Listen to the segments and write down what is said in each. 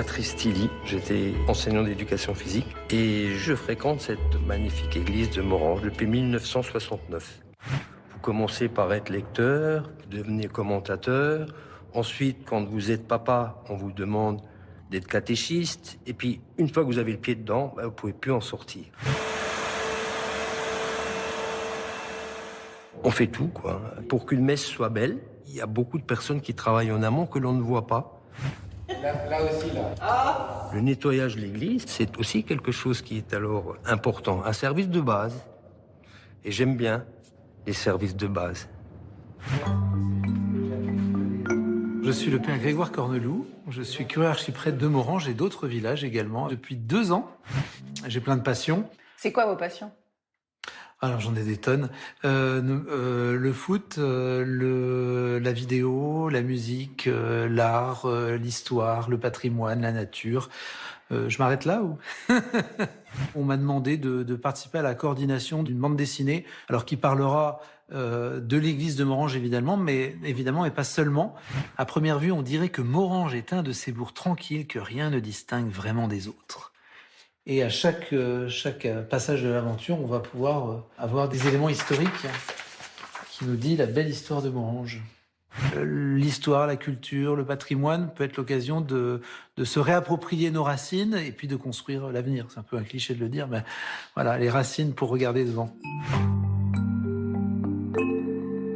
Patrice Tilly, j'étais enseignant d'éducation physique et je fréquente cette magnifique église de Morange depuis 1969. Vous commencez par être lecteur, vous devenez commentateur. Ensuite, quand vous êtes papa, on vous demande d'être catéchiste. Et puis, une fois que vous avez le pied dedans, vous ne pouvez plus en sortir. On fait tout, quoi. Pour qu'une messe soit belle, il y a beaucoup de personnes qui travaillent en amont que l'on ne voit pas. Là aussi, là. Ah! Le nettoyage de l'église, c'est aussi quelque chose qui est alors important. Un service de base. Et j'aime bien les services de base. Je suis le père Grégoire Corneloup, je suis curé archiprêtre de Morange et d'autres villages également. Depuis 2 ans, j'ai plein de passions. C'est quoi vos passions? Alors j'en ai des tonnes. Le foot, la vidéo, la musique, l'art, l'histoire, le patrimoine, la nature. Je m'arrête là ou On m'a demandé de participer à la coordination d'une bande dessinée, alors qui parlera de l'église de Morange évidemment, mais pas seulement. À première vue, on dirait que Morange est un de ces bourgs tranquilles que rien ne distingue vraiment des autres. Et à chaque passage de l'aventure, on va pouvoir avoir des éléments historiques qui nous disent la belle histoire de Morange. L'histoire, la culture, le patrimoine peut être l'occasion de se réapproprier nos racines et puis de construire l'avenir. C'est un peu un cliché de le dire, mais voilà, les racines pour regarder devant.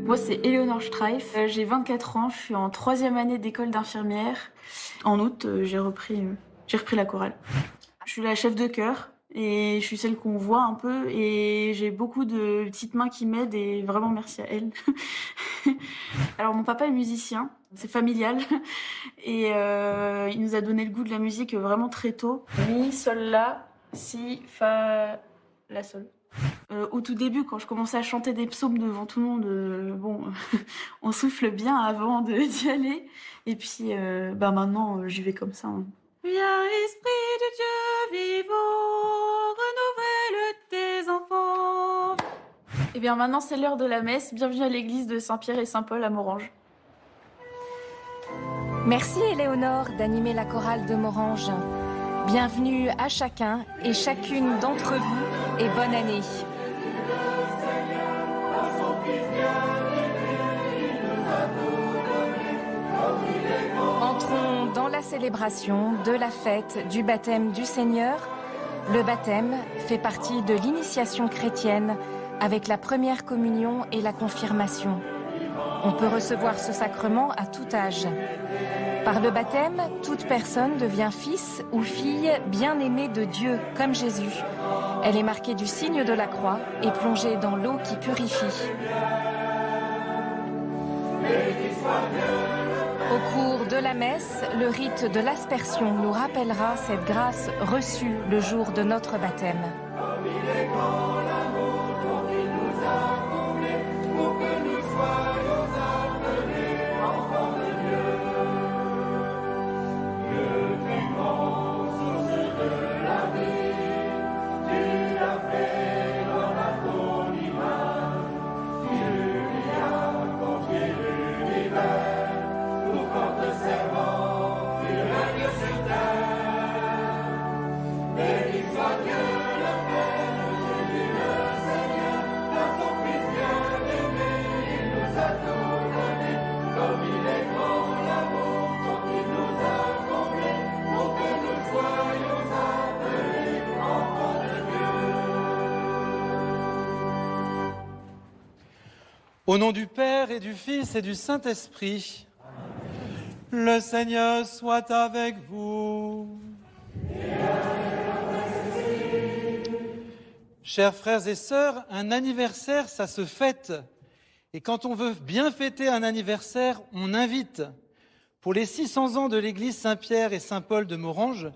Moi, c'est Éléonore Streif. J'ai 24 ans, je suis en 3e année d'école d'infirmière. En août, j'ai repris la chorale. Je suis la chef de chœur et je suis celle qu'on voit un peu et j'ai beaucoup de petites mains qui m'aident et vraiment merci à elles. Alors mon papa est musicien, c'est familial et il nous a donné le goût de la musique vraiment très tôt. Mi, sol, la, si, fa, la, sol. Au tout début, quand je commençais à chanter des psaumes devant tout le monde, on souffle bien avant d'y aller. Et puis maintenant, j'y vais comme ça. Hein. Viens, Esprit de Dieu vivant, renouvelle tes enfants. Et bien maintenant, c'est l'heure de la messe. Bienvenue à l'église de Saint-Pierre et Saint-Paul à Morange. Merci Éléonore d'animer la chorale de Morange. Bienvenue à chacun et chacune d'entre vous et bonne année. Entrons dans la célébration de la fête du baptême du Seigneur. Le baptême fait partie de l'initiation chrétienne avec la première communion et la confirmation. On peut recevoir ce sacrement à tout âge. Par le baptême, toute personne devient fils ou fille bien-aimée de Dieu, comme Jésus. Elle est marquée du signe de la croix et plongée dans l'eau qui purifie. Au cours de la messe, le rite de l'aspersion nous rappellera cette grâce reçue le jour de notre baptême. Au nom du Père et du Fils et du Saint-Esprit, le Seigneur soit avec vous. Chers frères et sœurs, un anniversaire, ça se fête. Et quand on veut bien fêter un anniversaire, on invite. Pour les 600 ans de l'église Saint-Pierre et Saint-Paul de Morange,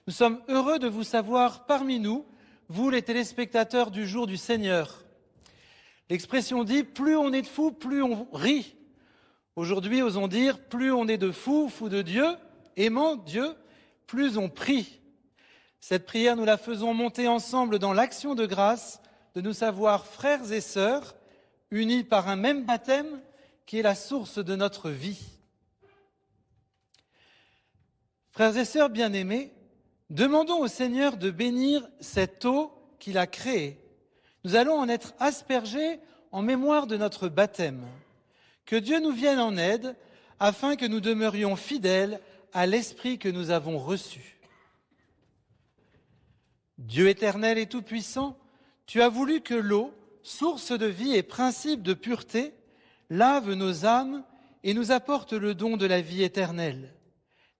nous sommes heureux de vous savoir parmi nous, vous les téléspectateurs du jour du Seigneur. L'expression dit « plus on est de fous, plus on rit ». Aujourd'hui, osons dire « plus on est de fous, fous de Dieu, aimant Dieu, plus on prie ». Cette prière, nous la faisons monter ensemble dans l'action de grâce de nous savoir frères et sœurs, unis par un même baptême qui est la source de notre vie. Frères et sœurs bien-aimés, demandons au Seigneur de bénir cette eau qu'il a créée. Nous allons en être aspergés en mémoire de notre baptême. Que Dieu nous vienne en aide afin que nous demeurions fidèles à l'Esprit que nous avons reçu. Dieu éternel et tout-puissant, tu as voulu que l'eau, source de vie et principe de pureté, lave nos âmes et nous apporte le don de la vie éternelle.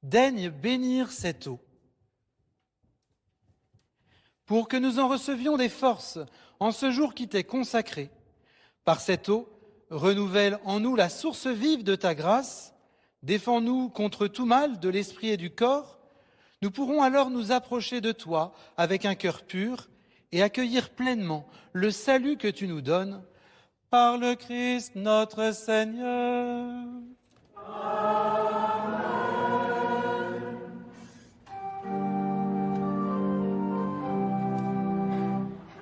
Daigne bénir cette eau. Pour que nous en recevions des forces en ce jour qui t'est consacré. Par cette eau, renouvelle en nous la source vive de ta grâce, défends-nous contre tout mal de l'esprit et du corps. Nous pourrons alors nous approcher de toi avec un cœur pur et accueillir pleinement le salut que tu nous donnes par le Christ notre Seigneur.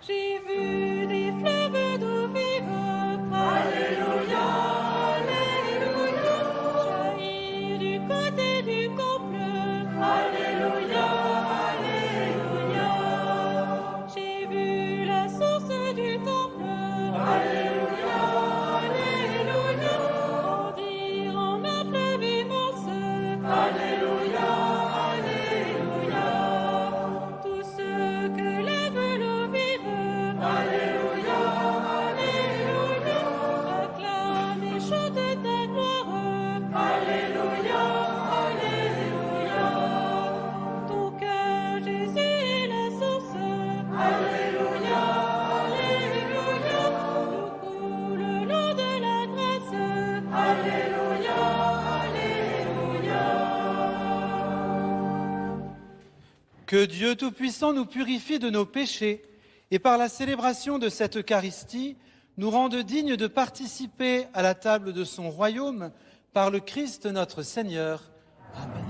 J'ai vu des fleuves d'eau vive, Alléluia, Alléluia, jaillir du côté du temple, Alléluia, Alléluia. J'ai vu la source du temple, Alléluia, Alléluia, grandir en un fleuve immense, Alléluia, Alléluia. Tout ce que lève l'eau vive, Alléluia, Alléluia, acclame et chante ta gloire, Alléluia, Alléluia. Ton cœur, Jésus, est la source, Alléluia, Alléluia. L'eau coule le long de la grâce, Alléluia, Alléluia. Que Dieu Tout-Puissant nous purifie de nos péchés et par la célébration de cette Eucharistie, nous rende dignes de participer à la table de son royaume par le Christ notre Seigneur. Amen.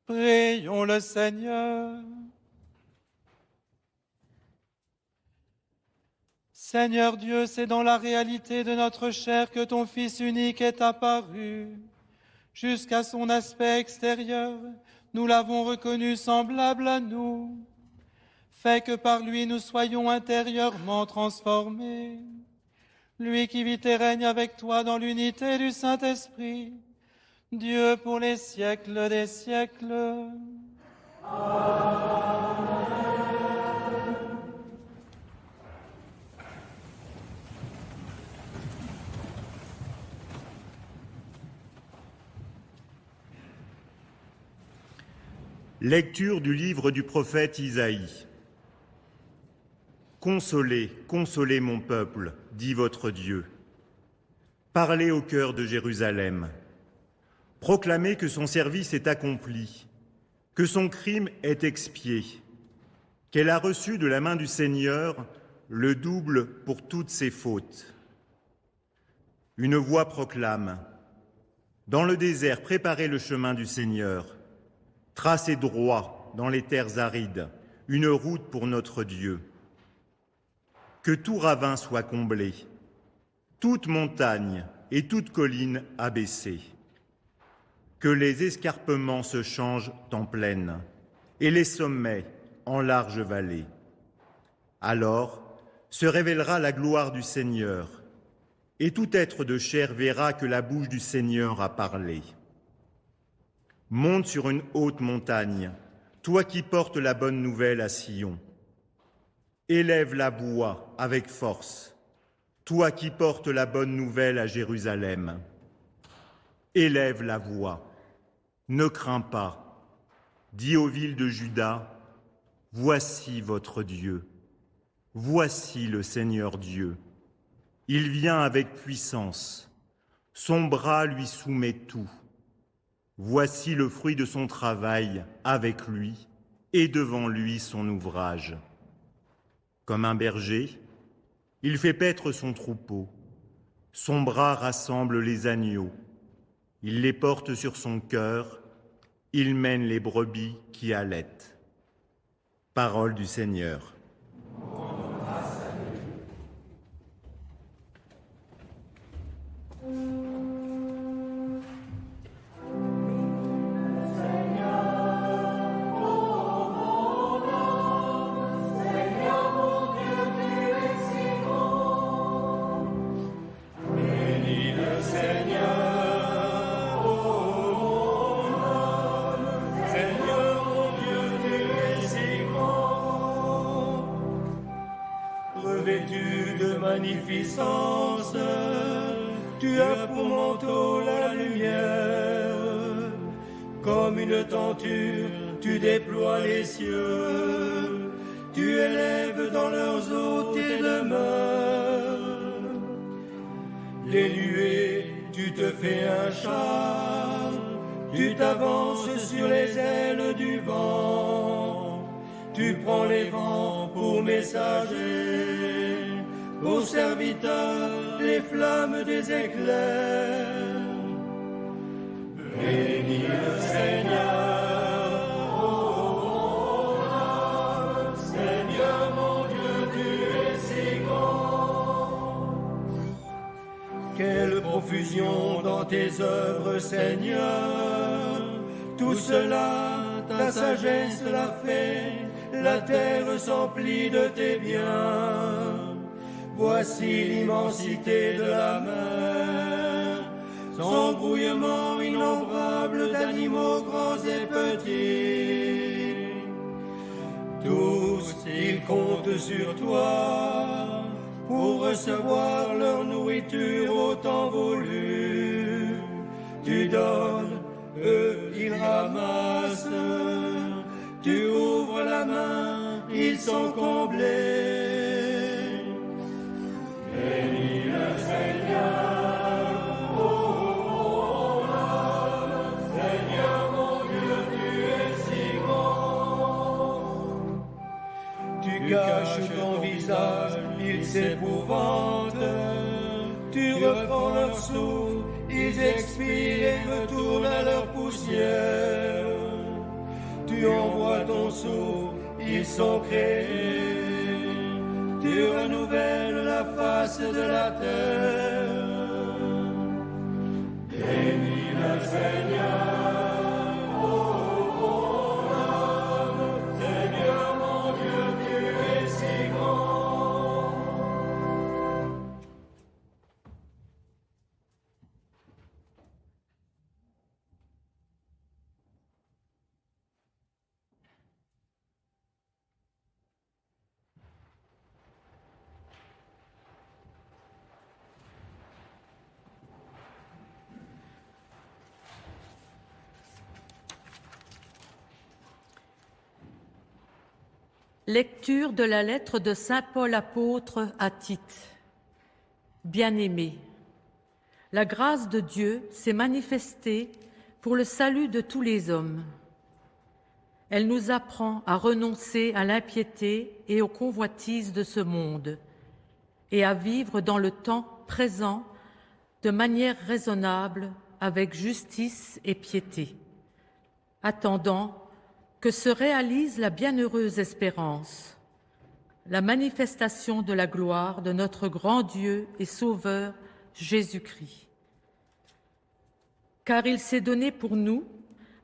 Prions le Seigneur. Seigneur Dieu, c'est dans la réalité de notre chair que ton Fils unique est apparu. Jusqu'à son aspect extérieur, nous l'avons reconnu semblable à nous. Fais que par lui nous soyons intérieurement transformés. Lui qui vit et règne avec toi dans l'unité du Saint-Esprit, Dieu pour les siècles des siècles. Lecture du livre du prophète Isaïe. Consolez, consolez mon peuple, dit votre Dieu. Parlez au cœur de Jérusalem. Proclamez que son service est accompli, que son crime est expié, qu'elle a reçu de la main du Seigneur le double pour toutes ses fautes. Une voix proclame : dans le désert, préparez le chemin du Seigneur. Tracez droit dans les terres arides une route pour notre Dieu. Que tout ravin soit comblé, toute montagne et toute colline abaissée. Que les escarpements se changent en plaine et les sommets en larges vallées. Alors se révélera la gloire du Seigneur, et tout être de chair verra que la bouche du Seigneur a parlé. Monte sur une haute montagne, toi qui portes la bonne nouvelle à Sion. Élève la voix avec force, toi qui portes la bonne nouvelle à Jérusalem. Élève la voix, ne crains pas. Dis aux villes de Juda, voici votre Dieu. Voici le Seigneur Dieu. Il vient avec puissance. Son bras lui soumet tout. Voici le fruit de son travail avec lui et devant lui son ouvrage. Comme un berger, il fait paître son troupeau. Son bras rassemble les agneaux. Il les porte sur son cœur. Il mène les brebis qui allaitent. Parole du Seigneur. Revêtu de magnificence, tu as pour manteau la lumière. Comme une tenture, tu déploies les cieux. Tu élèves dans leurs eaux tes demeures. Les nuées, tu te fais un char. Tu t'avances sur les ailes du vent. Tu prends les vents pour messagers, aux serviteurs les flammes des éclairs. Bénis le Seigneur, ô âme, Seigneur mon Dieu, tu es si grand. Quelle profusion dans tes œuvres, Seigneur, tout cela, ta sagesse l'a fait. La terre s'emplit de tes biens. Voici l'immensité de la mer, son grouillement innombrable d'animaux grands et petits. Tous, ils comptent sur toi pour recevoir leur nourriture au temps voulu. Tu donnes, eux, ils ramassent. Tu ouvres la main, ils sont comblés. Bénis le Seigneur, ô âme, Seigneur mon Dieu, tu es si grand. Tu caches ton visage, ils s'épouvantent. Tu reprends leur souffle, ils expirent et retournent à leur poussière. Tu envoies ton souffle, ils sont créés. Tu renouvelles la face de la terre. Bénis le Seigneur, ô âme, Seigneur mon Dieu, tu es si grand. Lecture de la lettre de saint Paul apôtre à Tite. Bien-aimés, la grâce de Dieu s'est manifestée pour le salut de tous les hommes. Elle nous apprend à renoncer à l'impiété et aux convoitises de ce monde et à vivre dans le temps présent de manière raisonnable avec justice et piété, attendant que se réalise la bienheureuse espérance, la manifestation de la gloire de notre grand Dieu et Sauveur Jésus-Christ. Car il s'est donné pour nous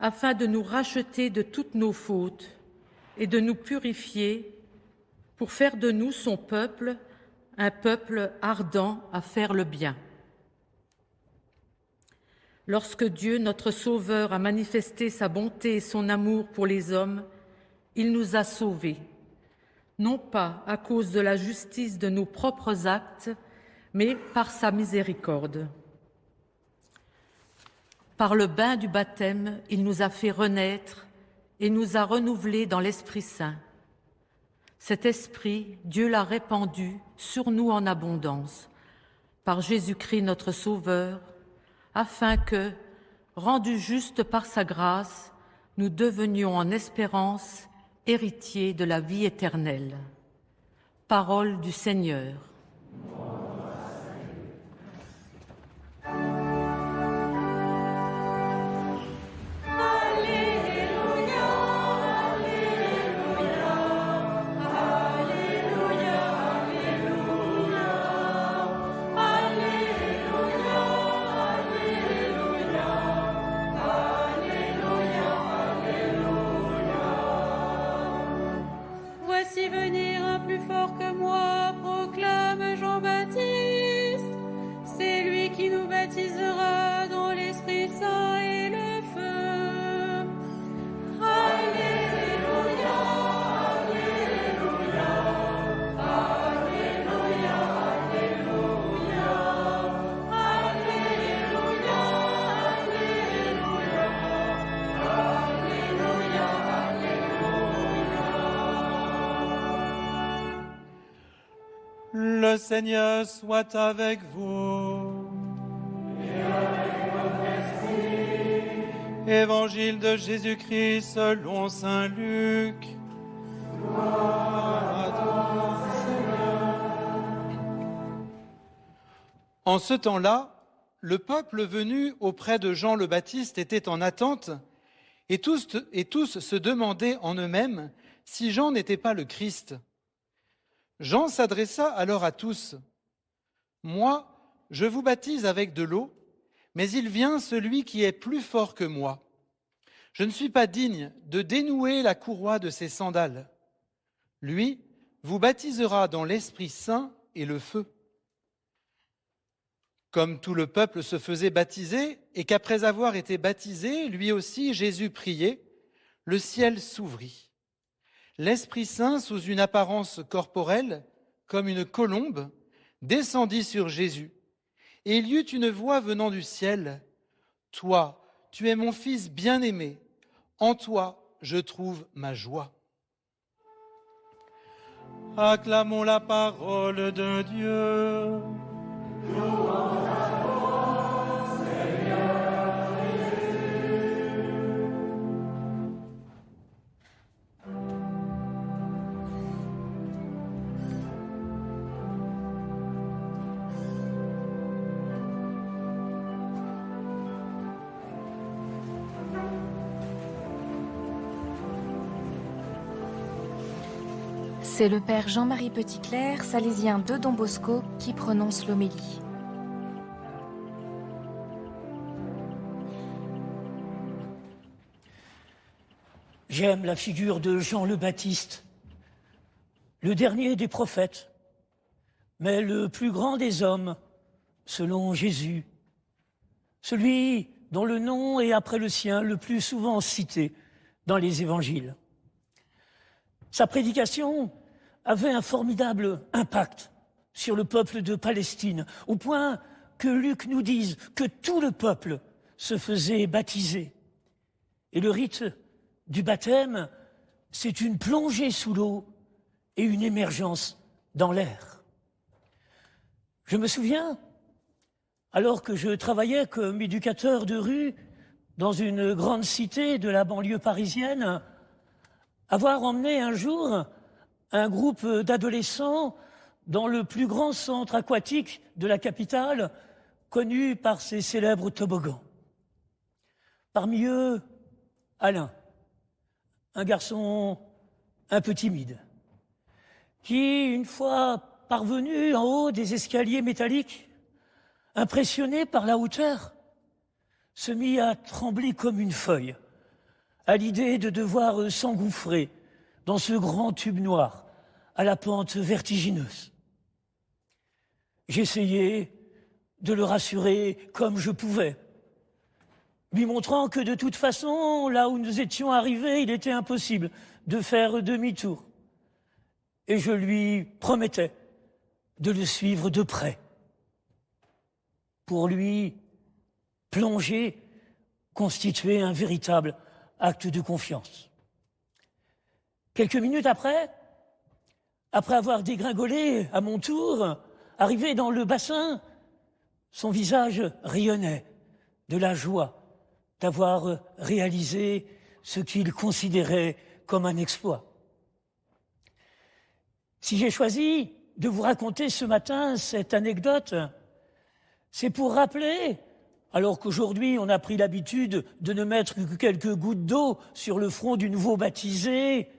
afin de nous racheter de toutes nos fautes et de nous purifier pour faire de nous son peuple, un peuple ardent à faire le bien. Lorsque Dieu, notre Sauveur, a manifesté sa bonté et son amour pour les hommes, il nous a sauvés, non pas à cause de la justice de nos propres actes, mais par sa miséricorde. Par le bain du baptême, il nous a fait renaître et nous a renouvelés dans l'Esprit Saint. Cet Esprit, Dieu l'a répandu sur nous en abondance, par Jésus-Christ notre Sauveur, afin que, rendus justes par sa grâce, nous devenions en espérance héritiers de la vie éternelle. Parole du Seigneur. Voici venir un plus fort que moi, proclame Jean-Baptiste. C'est lui qui nous baptisera dans l'Esprit Saint et le feu. Alléluia, Alléluia, Alléluia, Alléluia, Alléluia, Alléluia, Alléluia. Le Seigneur soit avec vous. Et avec votre esprit. Évangile de Jésus-Christ selon saint Luc. Gloire à toi, Seigneur. En ce temps-là, le peuple venu auprès de Jean le Baptiste était en attente, et tous se demandaient en eux-mêmes si Jean n'était pas le Christ. Jean s'adressa alors à tous. « Moi, je vous baptise avec de l'eau, mais il vient celui qui est plus fort que moi. Je ne suis pas digne de dénouer la courroie de ses sandales. Lui vous baptisera dans l'Esprit Saint et le feu. » Comme tout le peuple se faisait baptiser, et qu'après avoir été baptisé, lui aussi Jésus priait, le ciel s'ouvrit. L'Esprit Saint, sous une apparence corporelle, comme une colombe, descendit sur Jésus. Et il y eut une voix venant du ciel. « Toi, tu es mon Fils bien-aimé. En toi, je trouve ma joie. » Acclamons la parole de Dieu. Louange à toi, Seigneur Jésus. C'est le père Jean-Marie Petitclerc, salésien de Don Bosco, qui prononce l'homélie. J'aime la figure de Jean le Baptiste, le dernier des prophètes, mais le plus grand des hommes, selon Jésus, celui dont le nom est après le sien le plus souvent cité dans les évangiles. Sa prédication avait un formidable impact sur le peuple de Palestine, au point que Luc nous dise que tout le peuple se faisait baptiser. Et le rite du baptême, c'est une plongée sous l'eau et une émergence dans l'air. Je me souviens, alors que je travaillais comme éducateur de rue dans une grande cité de la banlieue parisienne, avoir emmené un jour un groupe d'adolescents dans le plus grand centre aquatique de la capitale, connu par ses célèbres toboggans. Parmi eux, Alain, un garçon un peu timide, qui, une fois parvenu en haut des escaliers métalliques, impressionné par la hauteur, se mit à trembler comme une feuille, à l'idée de devoir s'engouffrer dans ce grand tube noir à la pente vertigineuse. J'essayais de le rassurer comme je pouvais, lui montrant que de toute façon, là où nous étions arrivés, il était impossible de faire demi-tour. Et je lui promettais de le suivre de près. Pour lui, plonger constituait un véritable acte de confiance. Quelques minutes après avoir dégringolé à mon tour, arrivé dans le bassin, son visage rayonnait de la joie d'avoir réalisé ce qu'il considérait comme un exploit. Si j'ai choisi de vous raconter ce matin cette anecdote, c'est pour rappeler, alors qu'aujourd'hui on a pris l'habitude de ne mettre que quelques gouttes d'eau sur le front du nouveau baptisé,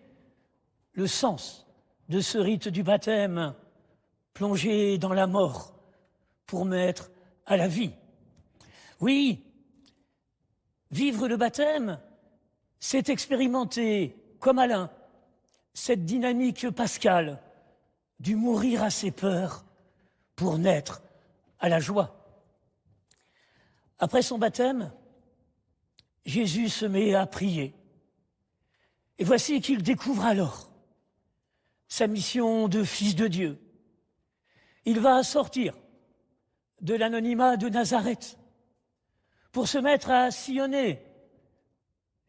le sens de ce rite du baptême, plongé dans la mort pour mettre à la vie. Oui, vivre le baptême, c'est expérimenter, comme Alain, cette dynamique pascale du mourir à ses peurs pour naître à la joie. Après son baptême, Jésus se met à prier. Et voici qu'il découvre alors sa mission de fils de Dieu. Il va sortir de l'anonymat de Nazareth pour se mettre à sillonner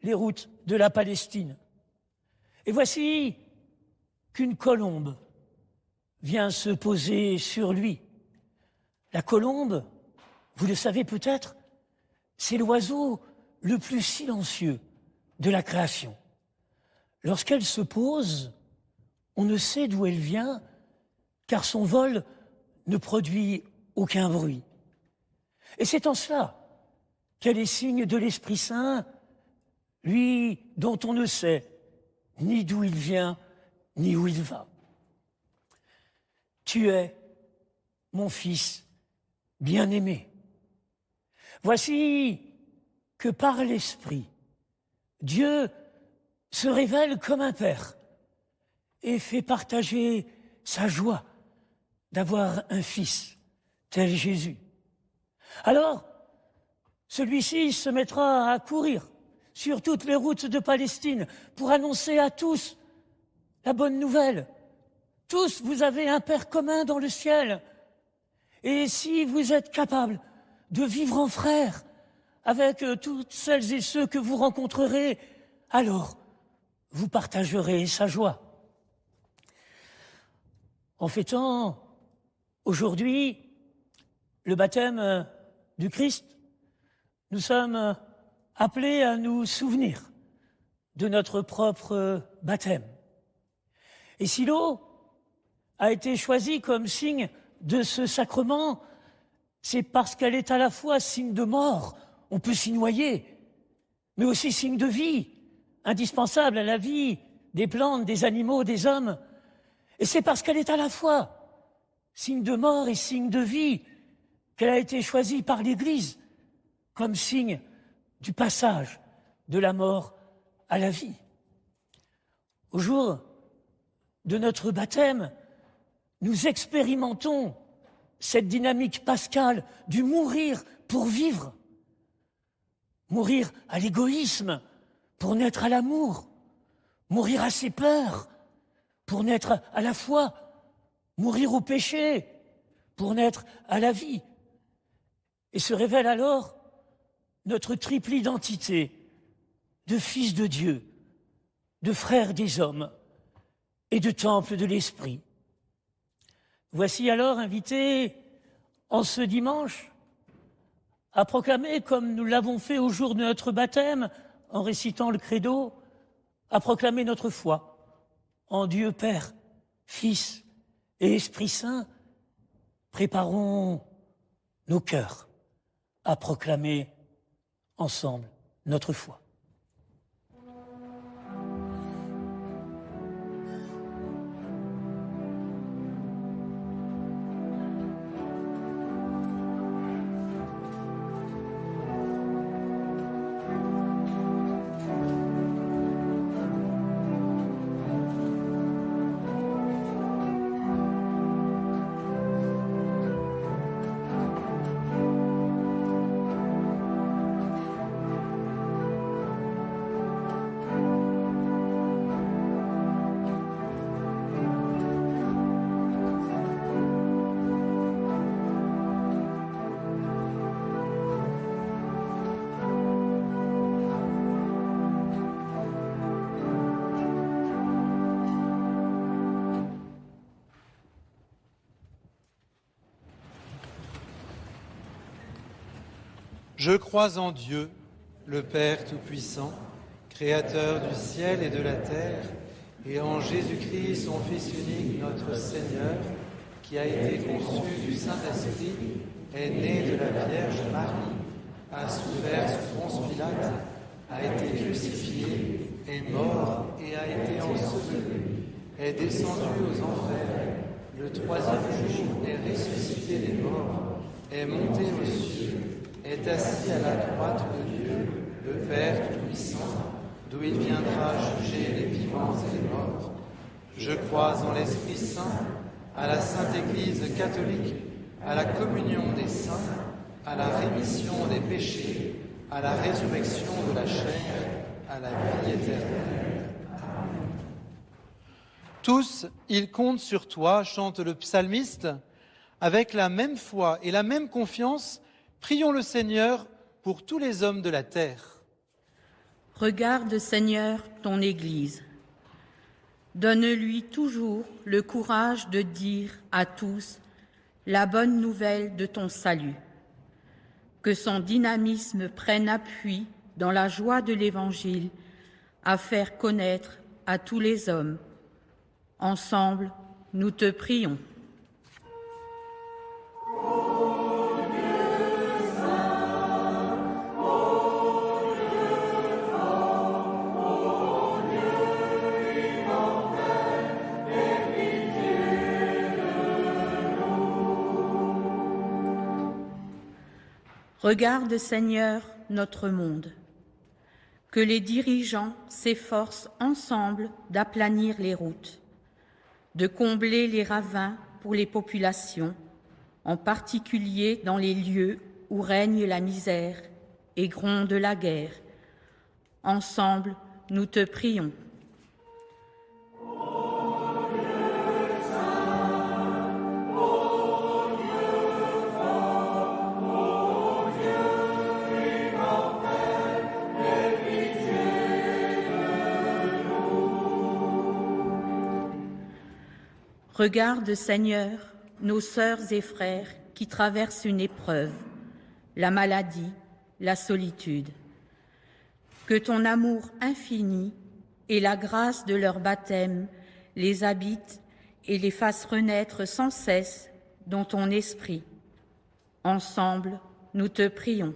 les routes de la Palestine. Et voici qu'une colombe vient se poser sur lui. La colombe, vous le savez peut-être, c'est l'oiseau le plus silencieux de la création. Lorsqu'elle se pose, on ne sait d'où elle vient, car son vol ne produit aucun bruit. Et c'est en cela qu'elle est signe de l'Esprit Saint, lui dont on ne sait ni d'où il vient, ni où il va. Tu es mon fils bien-aimé. Voici que par l'Esprit, Dieu se révèle comme un père et fait partager sa joie d'avoir un fils tel Jésus. Alors, celui-ci se mettra à courir sur toutes les routes de Palestine pour annoncer à tous la bonne nouvelle. Tous, vous avez un Père commun dans le ciel. Et si vous êtes capables de vivre en frères avec toutes celles et ceux que vous rencontrerez, alors vous partagerez sa joie. En fêtant aujourd'hui le baptême du Christ, nous sommes appelés à nous souvenir de notre propre baptême. Et si l'eau a été choisie comme signe de ce sacrement, c'est parce qu'elle est à la fois signe de mort, on peut s'y noyer, mais aussi signe de vie, indispensable à la vie des plantes, des animaux, des hommes. Et c'est parce qu'elle est à la fois signe de mort et signe de vie qu'elle a été choisie par l'Église comme signe du passage de la mort à la vie. Au jour de notre baptême, nous expérimentons cette dynamique pascale du mourir pour vivre. Mourir à l'égoïsme pour naître à l'amour. Mourir à ses peurs pour naître à la foi. Mourir au péché pour naître à la vie. Et se révèle alors notre triple identité de fils de Dieu, de frère des hommes et de temple de l'Esprit. Voici alors invités en ce dimanche à proclamer, comme nous l'avons fait au jour de notre baptême, en récitant le credo, à proclamer notre foi en Dieu Père, Fils et Esprit Saint. Préparons nos cœurs à proclamer ensemble notre foi. Je crois en Dieu, le Père Tout-Puissant, Créateur du ciel et de la terre, et en Jésus-Christ, son Fils unique, notre Seigneur, qui a été conçu du Saint-Esprit, est né de la Vierge Marie, a souffert sous Ponce Pilate, a été crucifié, est mort et a été enseveli, est descendu aux enfers, le troisième jour est ressuscité des morts, est monté aux cieux, est assis à la droite de Dieu, le Père Tout-Puissant, d'où il viendra juger les vivants et les morts. Je crois en l'Esprit Saint, à la Sainte Église catholique, à la communion des saints, à la rémission des péchés, à la résurrection de la chair, à la vie éternelle. Tous, ils comptent sur toi, chante le psalmiste. Avec la même foi et la même confiance, prions le Seigneur pour tous les hommes de la terre. Regarde, Seigneur, ton Église. Donne-lui toujours le courage de dire à tous la bonne nouvelle de ton salut. Que son dynamisme prenne appui dans la joie de l'Évangile à faire connaître à tous les hommes. Ensemble, nous te prions. Regarde, Seigneur, notre monde. Que les dirigeants s'efforcent ensemble d'aplanir les routes, de combler les ravins pour les populations, en particulier dans les lieux où règne la misère et gronde la guerre. Ensemble, nous te prions. Regarde, Seigneur, nos sœurs et frères qui traversent une épreuve, la maladie, la solitude. Que ton amour infini et la grâce de leur baptême les habitent et les fassent renaître sans cesse dans ton esprit. Ensemble, nous te prions.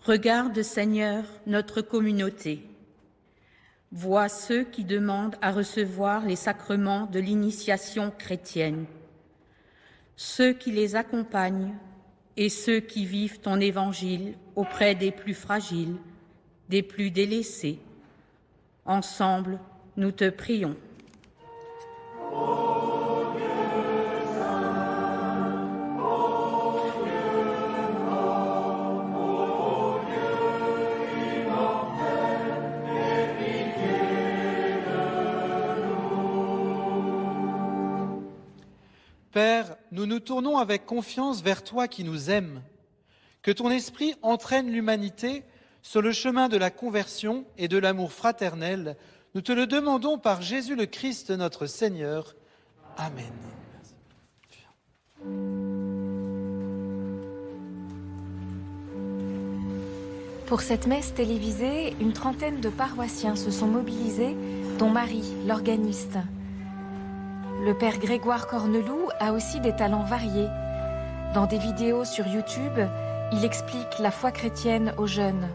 Regarde, Seigneur, notre communauté. Vois ceux qui demandent à recevoir les sacrements de l'initiation chrétienne, ceux qui les accompagnent et ceux qui vivent ton évangile auprès des plus fragiles, des plus délaissés. Ensemble, nous te prions. Père, nous nous tournons avec confiance vers toi qui nous aimes. Que ton esprit entraîne l'humanité sur le chemin de la conversion et de l'amour fraternel. Nous te le demandons par Jésus le Christ, notre Seigneur. Amen. Pour cette messe télévisée, une trentaine de paroissiens se sont mobilisés, dont Marie, l'organiste. Le père Grégoire Corneloup a aussi des talents variés. Dans des vidéos sur YouTube, il explique la foi chrétienne aux jeunes.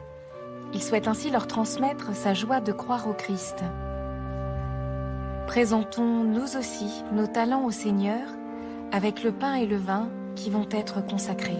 Il souhaite ainsi leur transmettre sa joie de croire au Christ. Présentons nous aussi nos talents au Seigneur avec le pain et le vin qui vont être consacrés.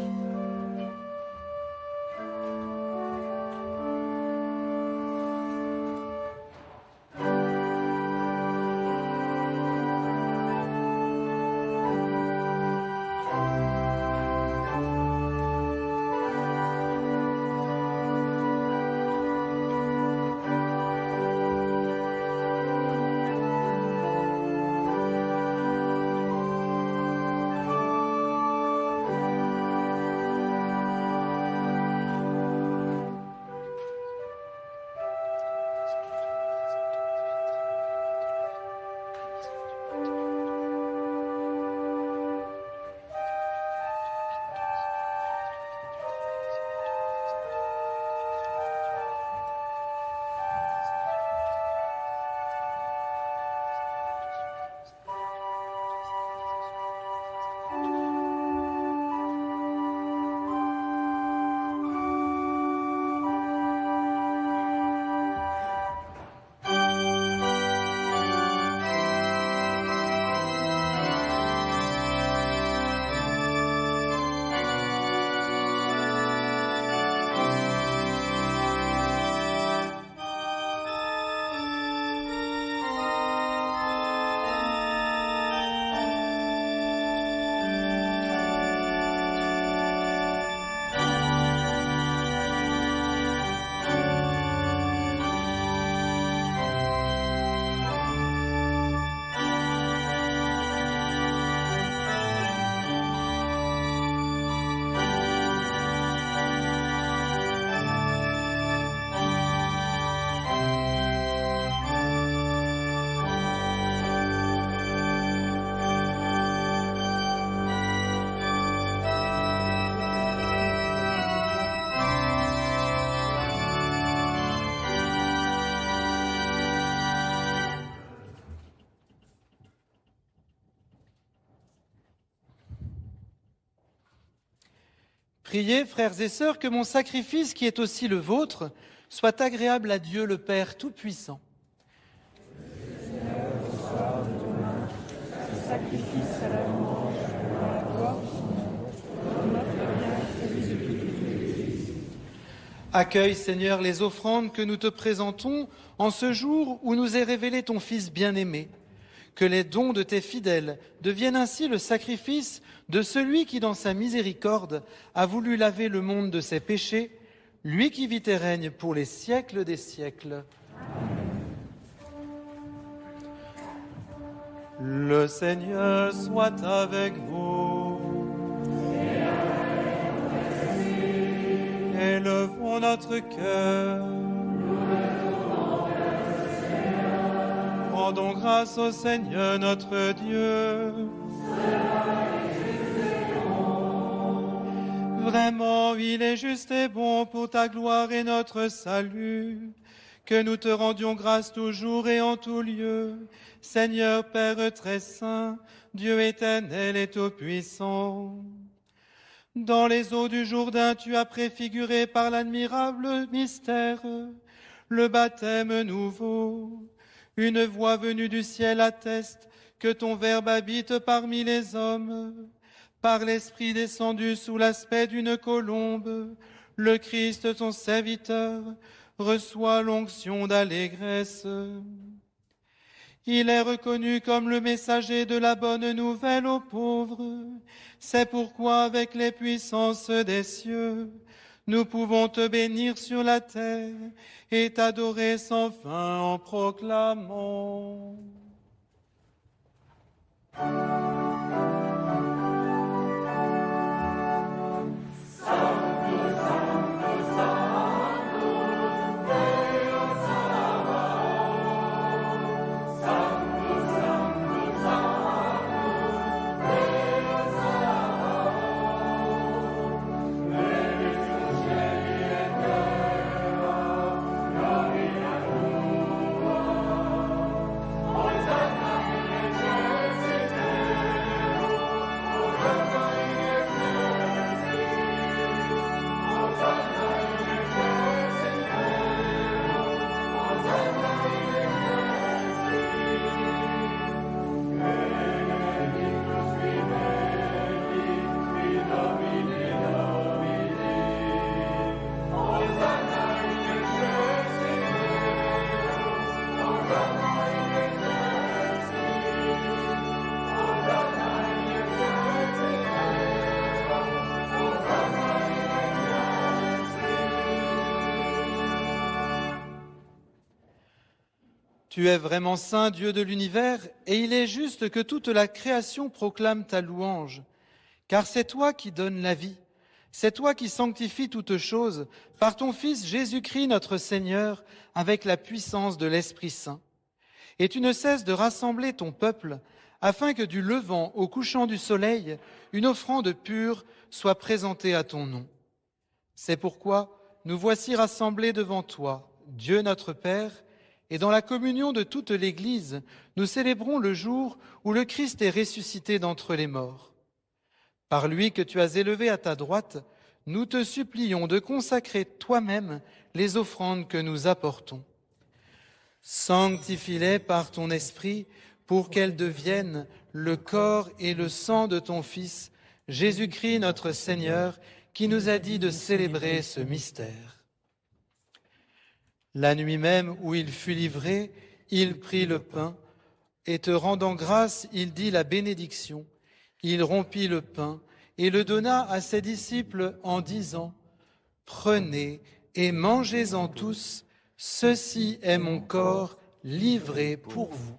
Priez, frères et sœurs, que mon sacrifice, qui est aussi le vôtre, soit agréable à Dieu le Père Tout-Puissant. Accueille, Seigneur, les offrandes que nous te présentons en ce jour où nous est révélé ton Fils bien-aimé. Que les dons de tes fidèles deviennent ainsi le sacrifice de celui qui, dans sa miséricorde, a voulu laver le monde de ses péchés, lui qui vit et règne pour les siècles des siècles. Le Seigneur soit avec vous. Élevons notre cœur. Rendons grâce au Seigneur notre Dieu. Vraiment, il est juste et bon pour ta gloire et notre salut, que nous te rendions grâce toujours et en tout lieu, Seigneur Père très saint, Dieu éternel et tout-puissant. Dans les eaux du Jourdain, tu as préfiguré par l'admirable mystère le baptême nouveau. Une voix venue du ciel atteste que ton Verbe habite parmi les hommes. Par l'Esprit descendu sous l'aspect d'une colombe, le Christ, ton serviteur, reçoit l'onction d'allégresse. Il est reconnu comme le messager de la bonne nouvelle aux pauvres. C'est pourquoi, avec les puissances des cieux, nous pouvons te bénir sur la terre et t'adorer sans fin en proclamant. Tu es vraiment saint, Dieu de l'univers, et il est juste que toute la création proclame ta louange, car c'est toi qui donnes la vie, c'est toi qui sanctifies toutes choses par ton Fils Jésus-Christ notre Seigneur, avec la puissance de l'Esprit Saint. Et tu ne cesses de rassembler ton peuple, afin que du levant au couchant du soleil, une offrande pure soit présentée à ton nom. C'est pourquoi nous voici rassemblés devant toi, Dieu notre Père, et dans la communion de toute l'Église, nous célébrons le jour où le Christ est ressuscité d'entre les morts. Par lui que tu as élevé à ta droite, nous te supplions de consacrer toi-même les offrandes que nous apportons. Sanctifie-les par ton esprit pour qu'elles deviennent le corps et le sang de ton Fils, Jésus-Christ notre Seigneur, qui nous a dit de célébrer ce mystère. La nuit même où il fut livré, il prit le pain, et te rendant grâce, il dit la bénédiction. Il rompit le pain et le donna à ses disciples en disant « Prenez et mangez-en tous, ceci est mon corps livré pour vous. »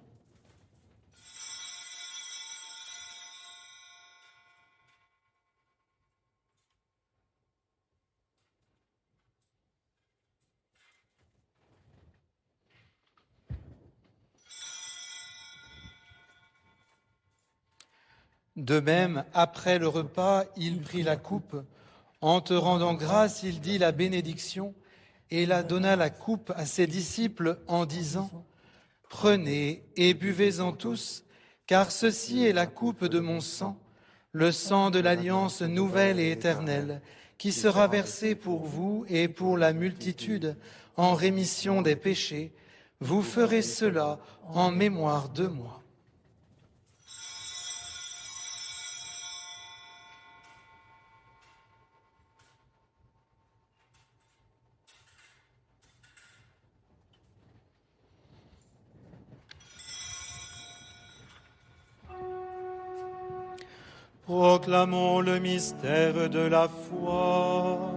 De même, après le repas, il prit la coupe. En te rendant grâce, il dit la bénédiction et la donna la coupe à ses disciples en disant « Prenez et buvez-en tous, car ceci est la coupe de mon sang, le sang de l'alliance nouvelle et éternelle, qui sera versé pour vous et pour la multitude en rémission des péchés. Vous ferez cela en mémoire de moi. » Proclamons le mystère de la foi.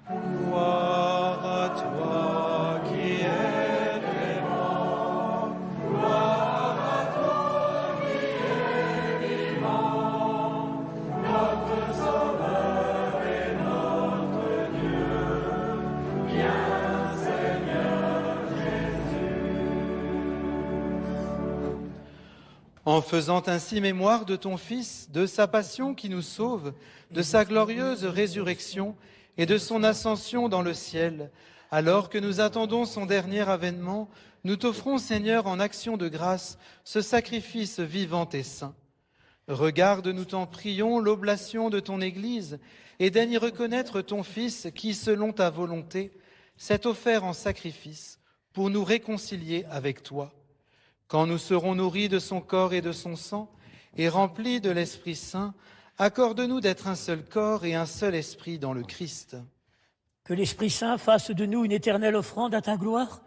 Gloire à toi qui es clément, gloire à toi qui es vivant, notre Sauveur et notre Dieu, bien Seigneur Jésus. En faisant ainsi mémoire de ton Fils, de sa passion qui nous sauve, de sa glorieuse résurrection et de son ascension dans le ciel, alors que nous attendons son dernier avènement, nous t'offrons, Seigneur, en action de grâce, ce sacrifice vivant et saint. Regarde, nous t'en prions, l'oblation de ton Église et daigne reconnaître ton Fils qui, selon ta volonté, s'est offert en sacrifice pour nous réconcilier avec toi. Quand nous serons nourris de son corps et de son sang et remplis de l'Esprit Saint, accorde-nous d'être un seul corps et un seul esprit dans le Christ. Que l'Esprit Saint fasse de nous une éternelle offrande à ta gloire,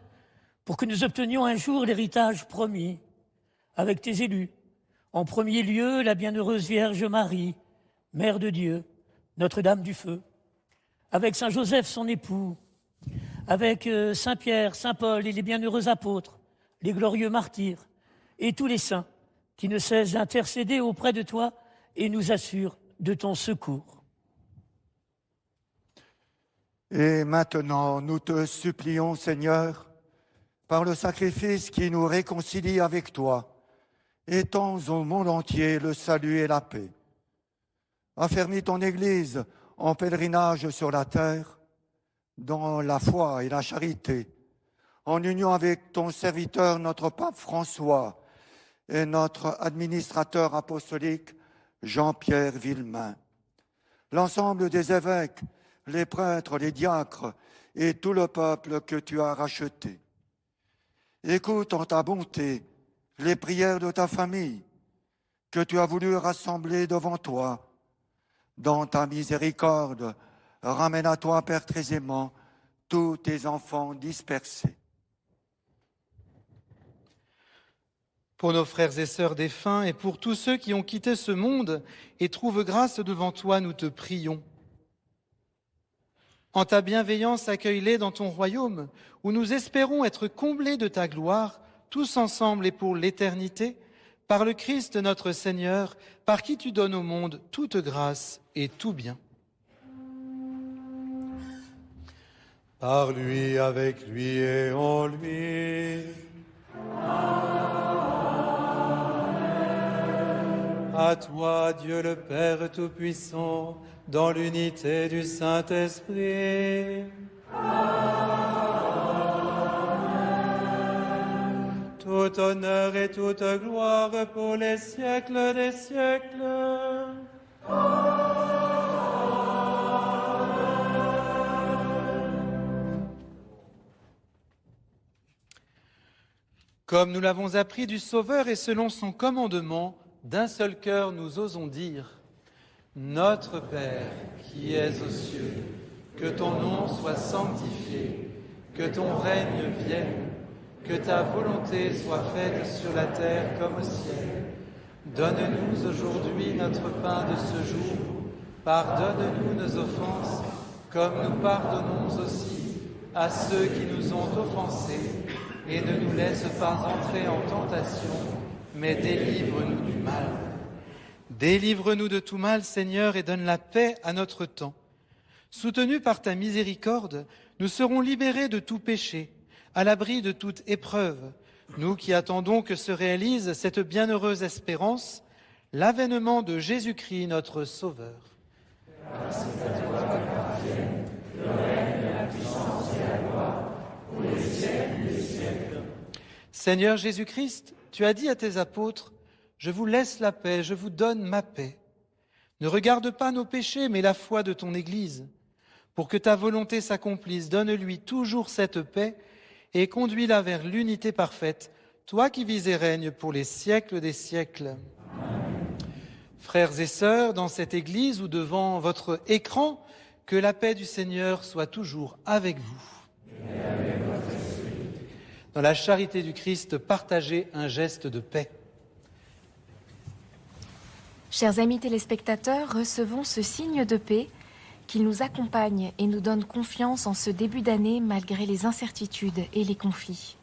pour que nous obtenions un jour l'héritage promis avec tes élus. En premier lieu, la bienheureuse Vierge Marie, Mère de Dieu, Notre-Dame du Feu, avec Saint Joseph, son époux, avec Saint Pierre, Saint Paul et les bienheureux apôtres, les glorieux martyrs et tous les saints qui ne cessent d'intercéder auprès de toi et nous assurent de ton secours. Et maintenant, nous te supplions, Seigneur, par le sacrifice qui nous réconcilie avec toi, étends au monde entier le salut et la paix. Affermis ton Église en pèlerinage sur la terre, dans la foi et la charité, en union avec ton serviteur, notre pape François, et notre administrateur apostolique, Jean-Pierre Villemain. L'ensemble des évêques, les prêtres, les diacres et tout le peuple que tu as racheté. Écoute en ta bonté les prières de ta famille que tu as voulu rassembler devant toi. Dans ta miséricorde, ramène à toi, Père très aimant, tous tes enfants dispersés. pour nos frères et sœurs défunts et pour tous ceux qui ont quitté ce monde et trouvent grâce devant toi, nous te prions. En ta bienveillance, accueille-les dans ton royaume, où nous espérons être comblés de ta gloire, tous ensemble et pour l'éternité, par le Christ notre Seigneur, par qui tu donnes au monde toute grâce et tout bien. Par lui, avec lui et en lui. À toi, Dieu le Père Tout-Puissant, dans l'unité du Saint-Esprit. Tout honneur et toute gloire pour les siècles des siècles. Comme nous l'avons appris du Sauveur et selon son commandement, d'un seul cœur nous osons dire « Notre Père qui es aux cieux, que ton nom soit sanctifié, que ton règne vienne, que ta volonté soit faite sur la terre comme au ciel. Donne-nous aujourd'hui notre pain de ce jour. Pardonne-nous nos offenses, comme nous pardonnons aussi à ceux qui nous ont offensés. Et ne nous laisse pas entrer en tentation, mais délivre-nous du mal. Délivre-nous de tout mal, Seigneur, et donne la paix à notre temps. Soutenus par ta miséricorde, nous serons libérés de tout péché, à l'abri de toute épreuve, nous qui attendons que se réalise cette bienheureuse espérance, l'avènement de Jésus-Christ, notre Sauveur. Grâce à toi, le règne, la puissance et la gloire, pour les siècles des siècles. Seigneur Jésus-Christ, tu as dit à tes apôtres, « Je vous laisse la paix, je vous donne ma paix. Ne regarde pas nos péchés, mais la foi de ton Église. Pour que ta volonté s'accomplisse, donne-lui toujours cette paix et conduis-la vers l'unité parfaite, toi qui vis et règnes pour les siècles des siècles. » Frères et sœurs, dans cette Église ou devant votre écran, que la paix du Seigneur soit toujours avec vous. Dans la charité du Christ, partagez un geste de paix. Chers amis téléspectateurs, recevons ce signe de paix qu'il nous accompagne et nous donne confiance en ce début d'année malgré les incertitudes et les conflits.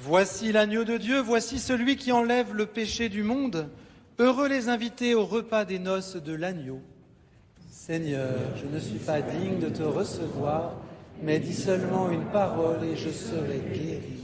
Voici l'agneau de Dieu, voici celui qui enlève le péché du monde. Heureux les invités au repas des noces de l'agneau. Seigneur, je ne suis pas digne de te recevoir, mais dis seulement une parole et je serai guéri.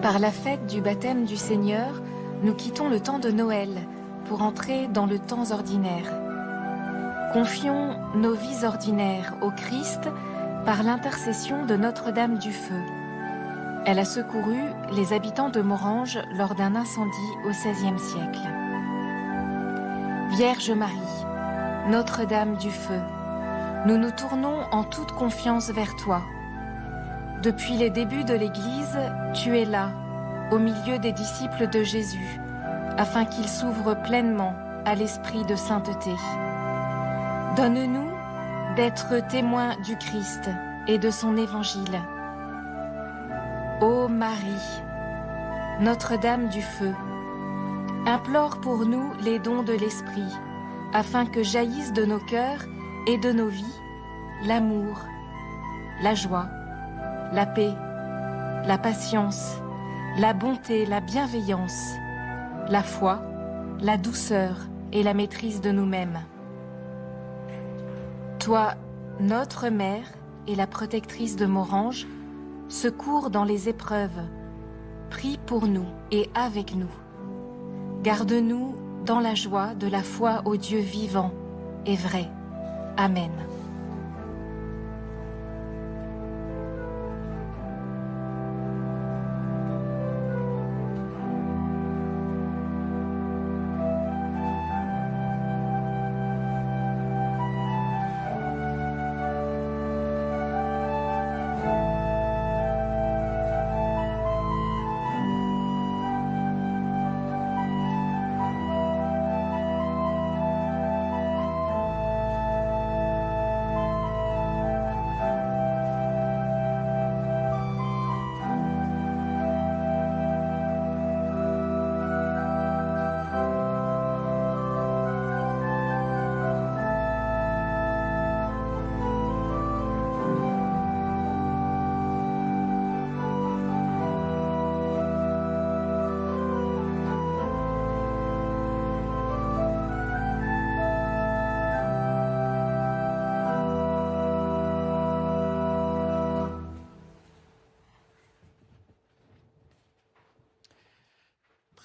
Par la fête du baptême du Seigneur, nous quittons le temps de Noël pour entrer dans le temps ordinaire. Confions nos vies ordinaires au Christ par l'intercession de Notre-Dame du Feu. Elle a secouru les habitants de Morange lors d'un incendie au XVIe siècle. Vierge Marie, Notre-Dame du Feu, nous nous tournons en toute confiance vers toi. Depuis les débuts de l'Église, tu es là, au milieu des disciples de Jésus, afin qu'ils s'ouvrent pleinement à l'esprit de sainteté. Donne-nous d'être témoins du Christ et de son évangile. Ô Marie, Notre-Dame du Feu, implore pour nous les dons de l'Esprit, afin que jaillissent de nos cœurs et de nos vies l'amour, la joie, la paix, la patience, la bonté, la bienveillance, la foi, la douceur et la maîtrise de nous-mêmes. Toi, notre Mère et la protectrice de Morange, secours dans les épreuves, prie pour nous et avec nous. Garde-nous dans la joie de la foi au Dieu vivant et vrai. Amen.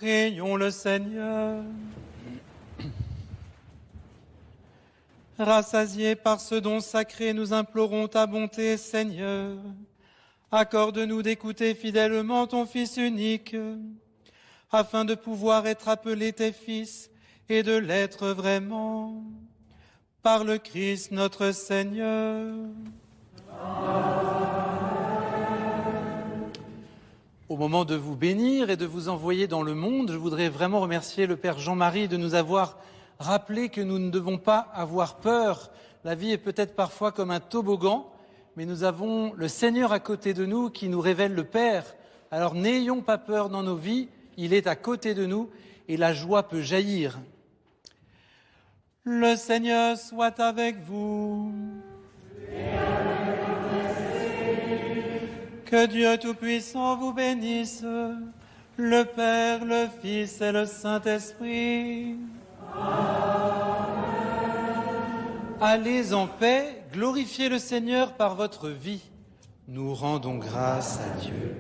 Prions le Seigneur. Rassasiés par ce don sacré, nous implorons ta bonté, Seigneur. Accorde-nous d'écouter fidèlement ton Fils unique, afin de pouvoir être appelés tes fils et de l'être vraiment. Par le Christ notre Seigneur. Au moment de vous bénir et de vous envoyer dans le monde, je voudrais vraiment remercier le Père Jean-Marie de nous avoir rappelé que nous ne devons pas avoir peur. La vie est peut-être parfois comme un toboggan, mais nous avons le Seigneur à côté de nous qui nous révèle le Père. Alors n'ayons pas peur dans nos vies, il est à côté de nous et la joie peut jaillir. Le Seigneur soit avec vous. Que Dieu Tout-Puissant vous bénisse, le Père, le Fils et le Saint-Esprit. Allez en paix, glorifiez le Seigneur par votre vie. Nous rendons grâce à Dieu.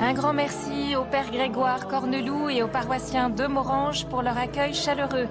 Un grand merci au Père Grégoire Corneloup et aux paroissiens de Morange pour leur accueil chaleureux.